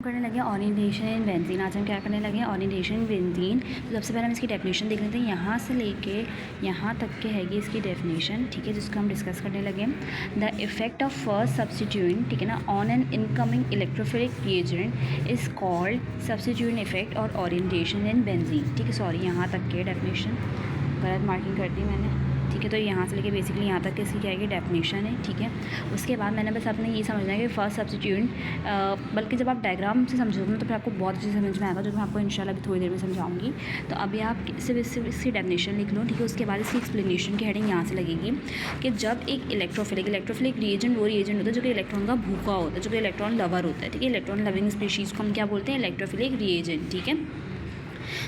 करने लगे orientation in benzene. आज हम क्या करने लगे ओरिएंटेशन इन बेंजीन। तो सबसे पहले हम इसकी डेफिनेशन देख लेते हैं। यहाँ से लेके यहाँ तक के हैगी इसकी डेफिनेशन, ठीक है, जिसको हम डिस्कस करने लगे। The effect of first substituent, ठीक है ना, on an incoming electrophilic reagent is called substituent effect और ओरिएंटेशन इन बेंजीन। ठीक है, सॉरी यहाँ तक के डेफिनेशन गलत मार्किंग कर दी मैंने, ठीक है। तो यहाँ से लेके बेसिकली यहाँ तक इसकी क्या है डेफिनेशन है, ठीक है। उसके बाद मैंने बस आपने ये समझना है कि फर्स्ट सब्स्टिट्यूएंट, बल्कि जब आप डायग्राम से समझोगे तो फिर आपको बहुत अच्छे से समझ में आएगा, जो मैं आपको इंशाल्लाह अभी थोड़ी देर में समझाऊंगी। तो अभी आप सिर्फ इसकी डेफिनेशन लिख लो, ठीक है। उसके बाद इसकी एक्सप्लेनेशन की हेडिंग यहाँ से लगेगी कि जब एक इलेक्ट्रोफिलिक रिएजेंट वो रिएजेंट होता है जो कि इलेक्ट्रॉन का भूखा होता है, जो कि इलेक्ट्रॉन लवर होता है, ठीक है। इलेक्ट्रॉन लविंग स्पीशीज़ को हम क्या बोलते हैं, इलेक्ट्रोफिलिक रिएजेंट, ठीक है।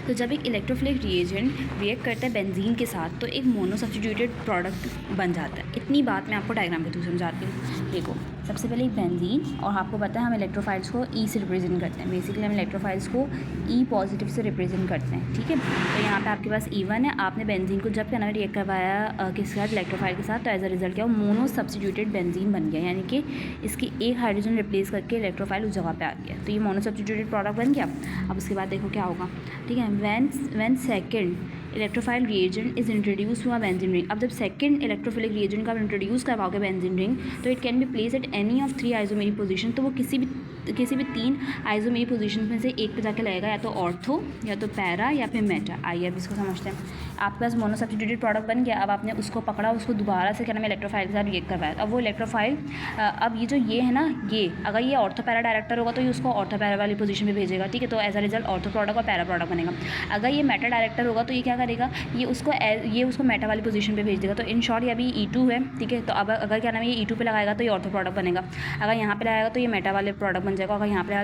तो जब एक इलेक्ट्रोफिलिक रिएजेंट रिएक्ट करता है बेंजीन के साथ तो एक मोनो सब्स्टिट्यूटेड प्रोडक्ट बन जाता है। इतनी बात मैं आपको डायग्राम के थ्रू समझाती हूँ। देखो, सबसे पहले एक बेंजीन, और आपको पता है हम इलेक्ट्रोफाइल्स को ई से रिप्रेजेंट करते हैं। बेसिकली हम इलेक्ट्रोफाइल्स को ई पॉजिटिव से रिप्रेजेंट करते हैं, ठीक है। तो यहाँ पे आपके पास E1 है। आपने बेंजीन को जब क्या नाम रिएक्ट करवाया किसके साथ, इलेक्ट्रोफाइल के साथ, तो एज अ रिजल्ट क्या मोनो सब्स्टिट्यूटेड बेंजीन बन गया, यानी कि इसकी एक हाइड्रोजन रिप्लेस करके इलेक्ट्रोफाइल उस जगह पे आ गया। तो ये मोनो सब्स्टिट्यूटेड प्रोडक्ट बन गया। अब उसके बाद देखो क्या होगा, ठीक है। When second electrophile reagent is introduce to a benzene ring. अब जब सेकंड इलेक्ट्रोफिलिक रिएजेंट का आप इंट्रोड्यूस करवाओगे बेंजीन रिंग, तो it can be place at any of 3 isomeric position. तो वो किसी भी 3 आइसोमेरिक पोजीशन में से एक पे जाके लगेगा, या तो ऑर्थो, या तो पैरा, या फिर मेटा। आइए अब इसको समझते हैं। आपके पास मोनो सब्स्टिट्यूटेड प्रोडक्ट बन गया। अब आपने उसको पकड़ा, उसको दोबारा से क्या नाम है इलेक्ट्रोफाइल के साथ रिएक्ट करवाया। अब वो इलेक्ट्रोफाइल, अब ये जो ये है ना, ये अगर ये ऑर्थो पैरा डायरेक्टर होगा तो ये उसको ऑर्थो पैरा वाली पोजीशन पे भेजेगा, ठीक है। तो as a result ortho product और पैरा प्रोडक्ट बनेगा। अगर ये मेटा डायरेक्टर होगा तो ये क्या करेगा, ये उसको मेटा वाली पोजीशन पे भेज देगा। तो इन शॉर्ट ये अभी E2 है, ठीक है। तो अब अगर क्या नाम है ये E2 पे लगाएगा तो ये ऑर्थो प्रोडक्ट बनेगा। अगर यहाँ पे लगाएगा तो ये मेटा वाले प्रोडक्ट बन जाएगा। अगर यहाँ पे लगाएगा तो